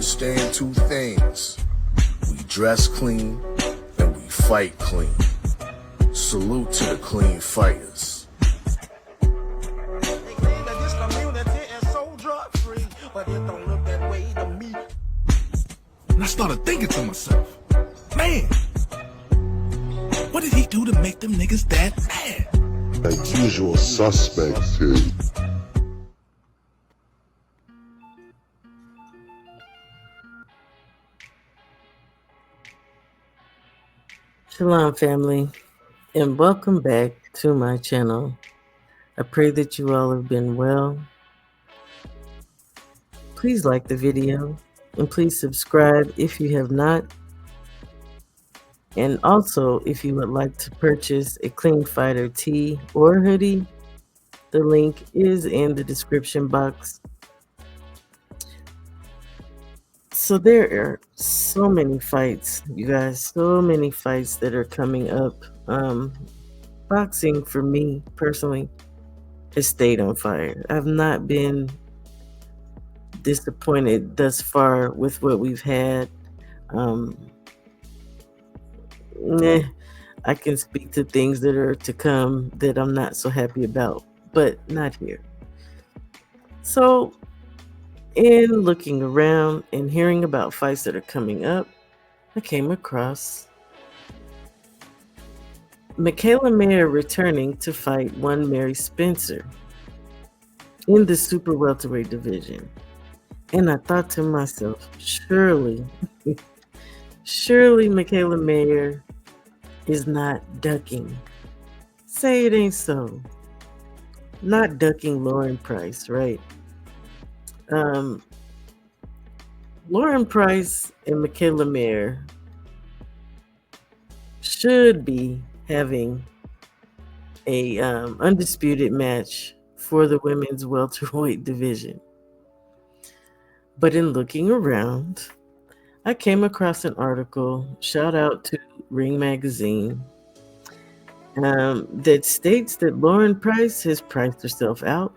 understand two things. We dress clean and we fight clean. Salute to the clean fighters. They claim that this community is so drug-free, but it don't look that way to me. And I started thinking to myself, man, what did he do to make them niggas that mad? Like usual suspects here. Shalom, family, and welcome back to my channel. I pray that you all have been well. Please like the video and please subscribe if you have not. And also, if you would like to purchase a Clean Fighter tee or hoodie, the link is in the description box. So there are so many fights, you guys, so many fights that are coming up. Boxing, for me personally, has stayed on fire. I've not been disappointed thus far with what we've had. I can speak to things that are to come that I'm not so happy about, but not here. So, in looking around and hearing about fights that are coming up, I came across Mikaela Mayer returning to fight one Mary Spencer in the super welterweight division. And I thought to myself, surely Mikaela Mayer is not ducking. Say it ain't so. Not ducking Lauren Price, right? Lauren Price and Mikaela Mayer should be having a undisputed match for the women's welterweight division. But in looking around, I came across an article, shout out to Ring Magazine, that states that Lauren Price has priced herself out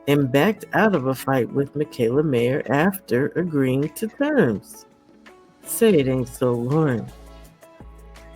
and backed out of a fight with Mikaela Mayer after agreeing to terms. Say it ain't so, Lauren.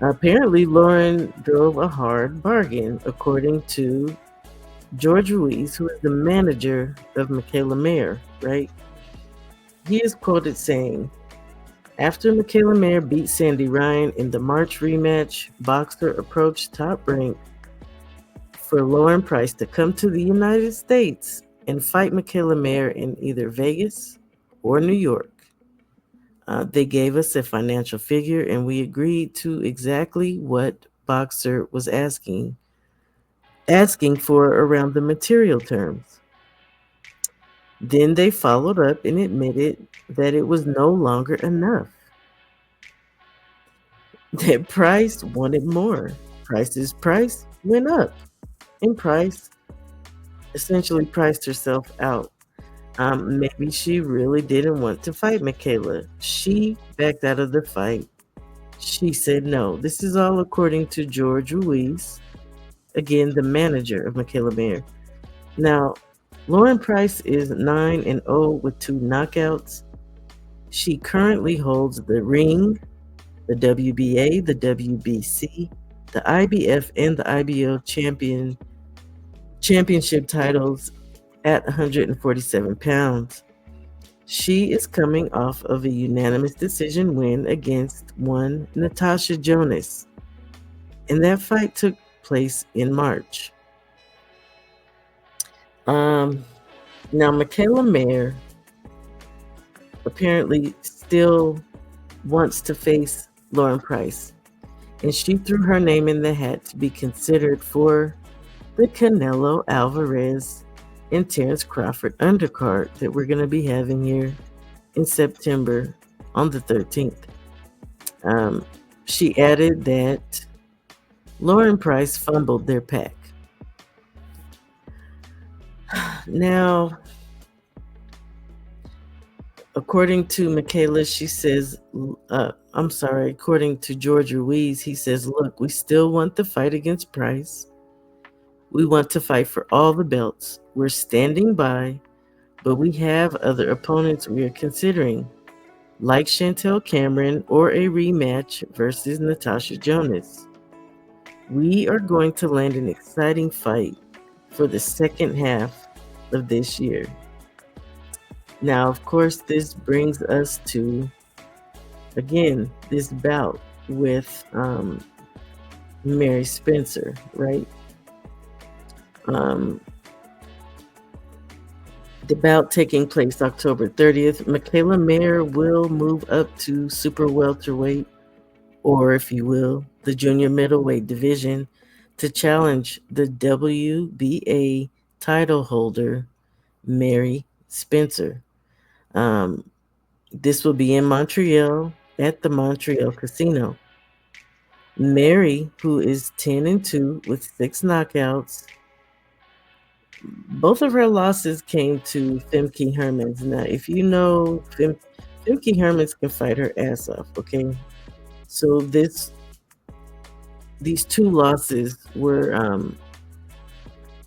Apparently, Lauren drove a hard bargain, according to George Ruiz, who is the manager of Mikaela Mayer, right? He is quoted saying, after Mikaela Mayer beat Sandy Ryan in the March rematch, Boxer approached Top Rank for Lauren Price to come to the United States and fight Mikaela Mayer in either Vegas or New York. They gave us a financial figure and we agreed to exactly what Boxer was asking for around the material terms. Then they followed up and admitted that it was no longer enough. That Price wanted more. Price's price went up, and Price essentially priced herself out. Maybe she really didn't want to fight Mikaela. She backed out of the fight. She said no. This is all according to George Ruiz, again, the manager of Mikaela Mayer. Now, Lauren Price is 9-0 with 2 knockouts. She currently holds the Ring, the WBA, the WBC, the IBF, and the IBO championship titles at 147 pounds. She is coming off of a unanimous decision win against one Natasha Jonas, and that fight took place in March. Now, Mikaela Mayer apparently still wants to face Lauren Price, and she threw her name in the hat to be considered for the Canelo Alvarez and Terrence Crawford undercard that we're going to be having here in September on the 13th. She added that Lauren Price fumbled their pack. Now, according to Mikaela, she says, according to George Ruiz, he says, look, we still want the fight against Price. We want to fight for all the belts. We're standing by, but we have other opponents we are considering. like Chantel Cameron or a rematch versus Natasha Jonas. We are going to land an exciting fight for the second half of this year. Now, of course, this brings us to, again, this bout with Mary Spencer, right? Um, the bout taking place October 30th. Mikaela Mayer will move up to super welterweight, or if you will, the junior middleweight division, to challenge the WBA title holder, Mary Spencer. Um, this will be in Montreal at the Montreal Casino. Mary, who is 10-2 with 6 knockouts, both of her losses came to Femke Hermans. Now, if you know, Femke Hermans can fight her ass off, okay? So these 2 losses were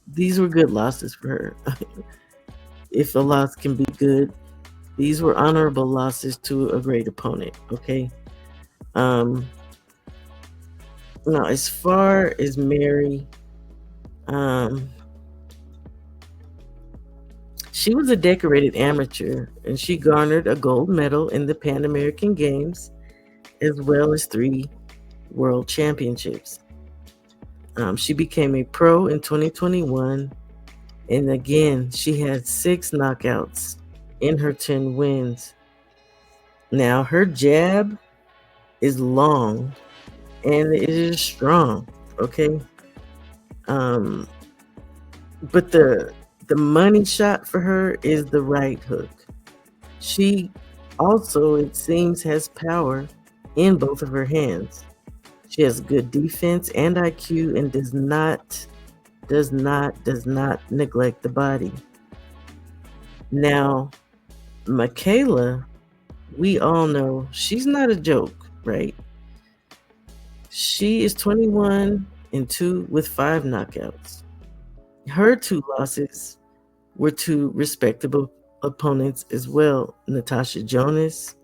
these were good losses for her. If a loss can be good, these were honorable losses to a great opponent, okay? Um Now, as far as Mary, um she was a decorated amateur, and she garnered a gold medal in the Pan American Games, as well as 3 world championships. She became a pro in 2021, and again, she had 6 knockouts in her 10 wins. Now, her jab is long, and it is strong, okay? Um, but the money shot for her is the right hook. She also, it seems, has power in both of her hands. She has good defense and IQ, and does not neglect the body. Now, Mikaela, we all know she's not a joke, right? She is 21-2 with 5 knockouts. Her 2 losses were to respectable opponents as well, Natasha Jonas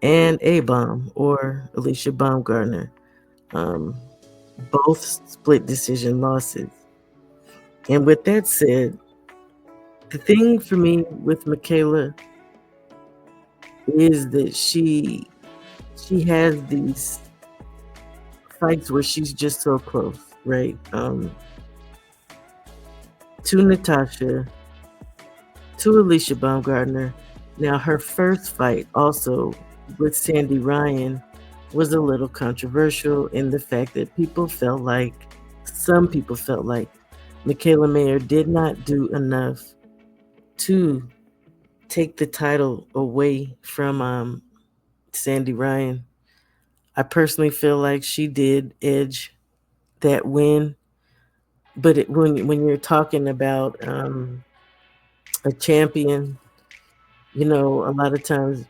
and A-Bomb, or Alicia Baumgartner. Both split decision losses. And with that said, the thing for me with Mikaela is that she has these fights where she's just so close, right? To Natasha, to Alicia Baumgartner. Now, her first fight also with Sandy Ryan was a little controversial in the fact that some people felt like Mikaela Mayer did not do enough to take the title away from Sandy Ryan. I personally feel like she did edge that win, but when you're talking about a champion, a lot of times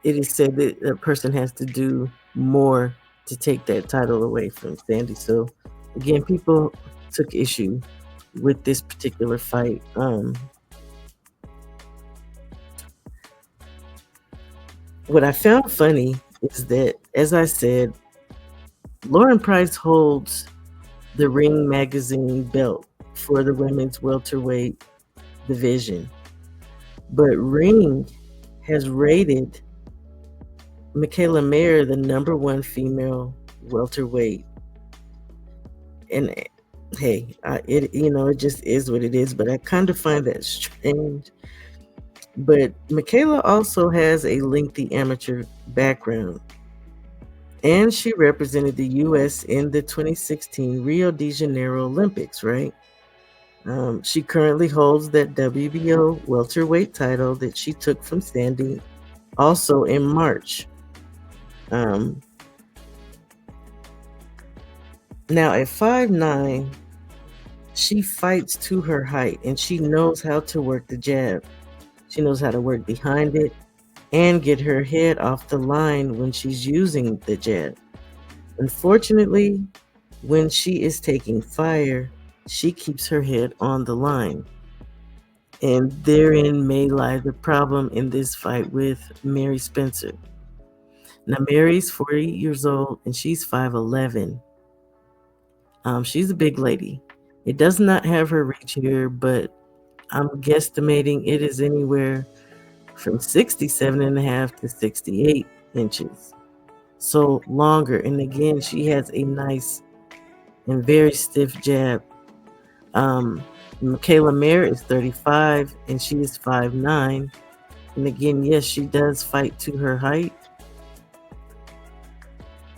it is said that a person has to do more to take that title away from Sandy. So again, people took issue with this particular fight. What I found funny is that, as I said, Lauren Price holds the Ring Magazine belt for the women's welterweight division, but Ring has rated Mikaela Mayer the #1 female welterweight. And hey, it just is what it is, but I kind of find that strange. But Mikaela also has a lengthy amateur background, and she represented the U.S. in the 2016 Rio de Janeiro Olympics, right? She currently holds that WBO welterweight title that she took from Sandy also in March. Now, at 5'9", she fights to her height, and she knows how to work the jab. She knows how to work behind it and get her head off the line when she's using the jab. Unfortunately, when she is taking fire, she keeps her head on the line. And therein may lie the problem in this fight with Mary Spencer. Now, Mary's 40 years old and she's 5'11. She's a big lady. It does not have her reach here, but I'm guesstimating it is anywhere from 67.5 to 68 inches. So longer. And again, she has a nice and very stiff jab. Mikaela Mayer is 35 and she is 5'9. And again, yes, she does fight to her height.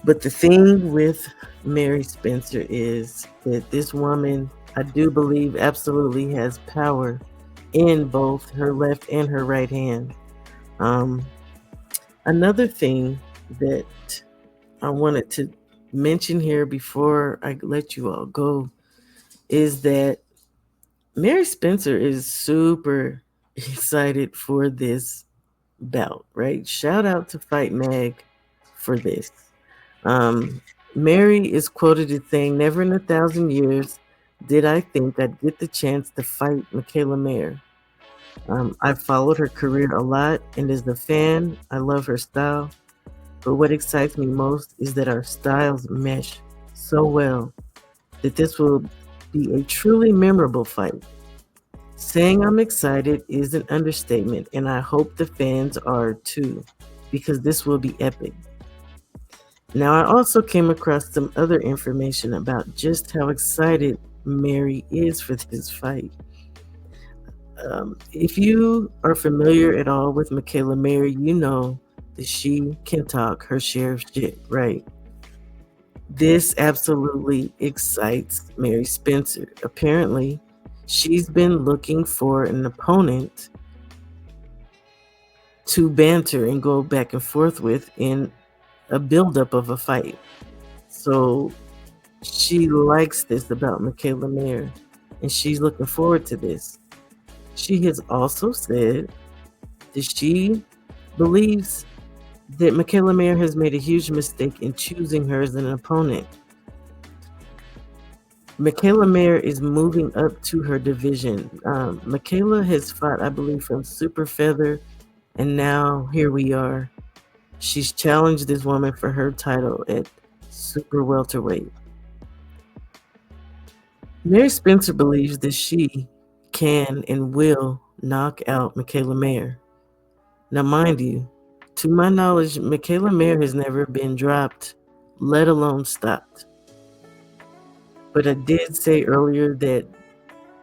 But the thing with Mary Spencer is that this woman, I do believe, absolutely has power in both her left and her right hand. Another thing that I wanted to mention here before I let you all go is that Mary Spencer is super excited for this bout, right? Shout out to Fight Mag for this. Mary is quoted as saying, "Never in 1,000 years did I think I'd get the chance to fight Mikaela Mayer. I've followed her career a lot, and as a fan, I love her style. But what excites me most is that our styles mesh so well that this will be a truly memorable fight. Saying I'm excited is an understatement, and I hope the fans are too, because this will be epic." Now, I also came across some other information about just how excited Mary is for this fight. If you are familiar at all with Mikaela Mayer, you know that she can talk her share of shit, right? This absolutely excites Mary Spencer. Apparently, she's been looking for an opponent to banter and go back and forth with in a buildup of a fight. So she likes this about Mikaela Mayer, and she's looking forward to this. She has also said that she believes that Mikaela Mayer has made a huge mistake in choosing her as an opponent. Mikaela Mayer is moving up to her division. Mikaela has fought, I believe, from Super Feather, and now here we are. She's challenged this woman for her title at Super Welterweight. Mary Spencer believes that she can and will knock out Mikaela Mayer. Now, mind you, to my knowledge, Mikaela Mayer has never been dropped, let alone stopped. But I did say earlier that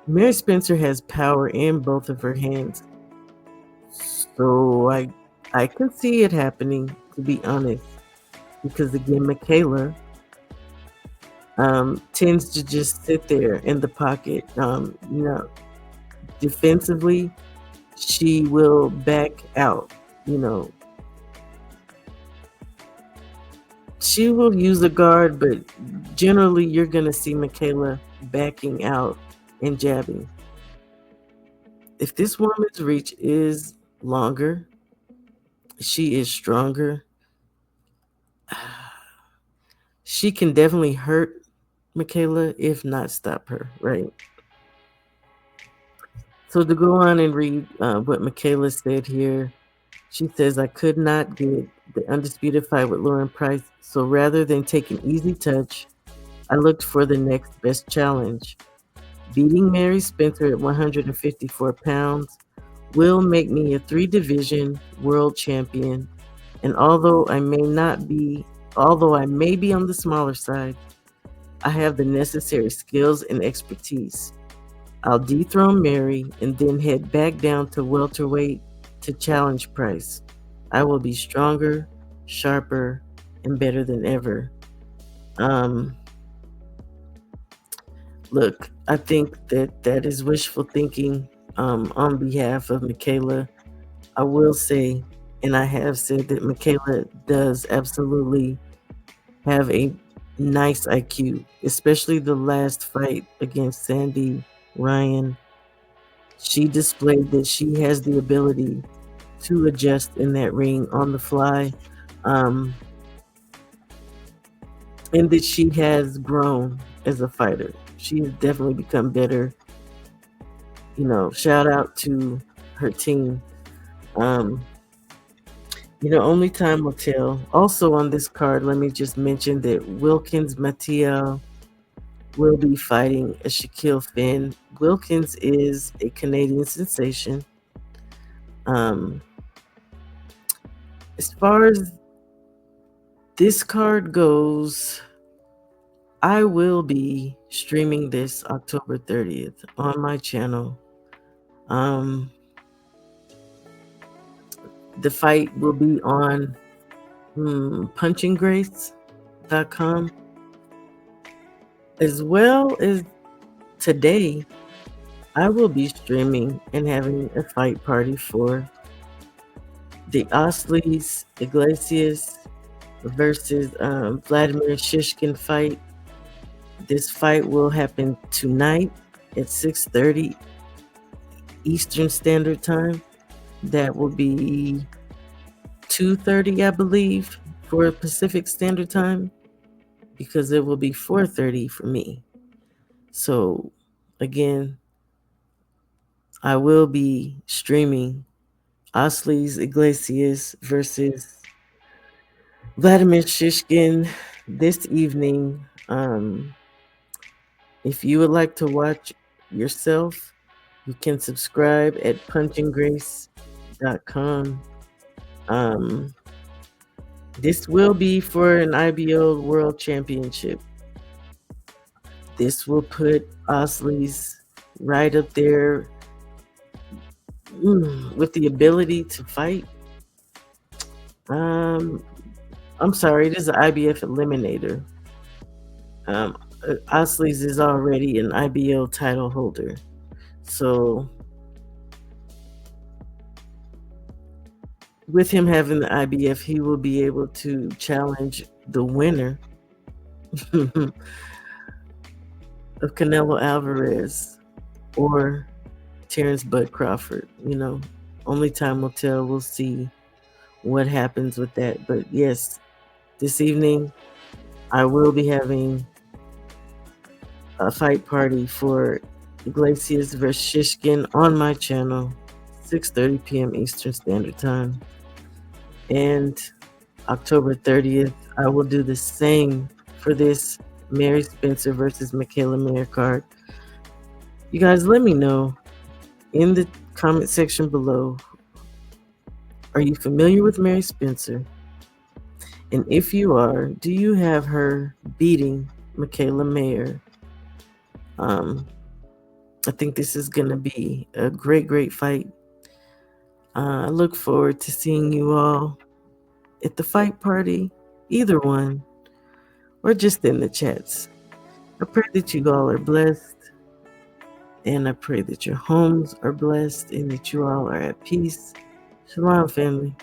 Mary Spencer has power in both of her hands. So I can see it happening, to be honest. Because again, Mikaela tends to just sit there in the pocket. Defensively, she will back out. She will use a guard, but generally you're going to see Mikaela backing out and jabbing. If this woman's reach is longer, she is stronger, she can definitely hurt Mikaela, if not stop her, right? So to go on and read what Mikaela said here, she says, "I could not get the undisputed fight with Lauren Price, so rather than take an easy touch, I looked for the next best challenge. Beating Mary Spencer at 154 pounds will make me a 3-division world champion, and although I may be on the smaller side, I have the necessary skills and expertise. I'll dethrone Mary and then head back down to welterweight to challenge Price. I will be stronger, sharper, and better than ever." Look, I think that is wishful thinking on behalf of Mikaela. I will say, and I have said, that Mikaela does absolutely have a nice IQ, especially the last fight against Sandy Ryan. She displayed that she has the ability to adjust in that ring on the fly, and that she has grown as a fighter. She has definitely become better. shout out to her team. Um, only time will tell. Also on this card, let me just mention that Wilkins Matiel will be fighting a Shaquille Finn. Wilkins is a Canadian sensation. As far as this card goes, I will be streaming this October 30th on my channel. The fight will be on punchinggrace.com, as well as today. I will be streaming and having a fight party for the Osleys Iglesias versus Vladimir Shishkin fight. This fight will happen tonight at 6:30 Eastern Standard Time. That will be 2:30, I believe, for Pacific Standard Time, because it will be 4:30 for me. So, again, I will be streaming Osleys Iglesias versus Vladimir Shishkin this evening. If you would like to watch yourself, you can subscribe at punchinggrace.com. This will be for an IBO World Championship. This will put Osleys right up there with the ability to fight. I'm sorry, it is an IBF Eliminator. Osleys is already an IBO title holder. So with him having the IBF, he will be able to challenge the winner of Canelo Alvarez or Terrence Bud Crawford. Only time will tell. We'll see what happens with that. But yes, this evening I will be having a fight party for Iglesias versus Shishkin on my channel, 6:30 p.m. Eastern Standard Time. And October 30th, I will do the same for this Mary Spencer versus Mikaela Mayer card. You guys, let me know in the comment section below. Are you familiar with Mary Spencer? And if you are, do you have her beating Mikaela Mayer? I think this is going to be a great, great fight. I look forward to seeing you all at the fight party, either one, or just in the chats. I pray that you all are blessed, and I pray that your homes are blessed and that you all are at peace. Shalom, family.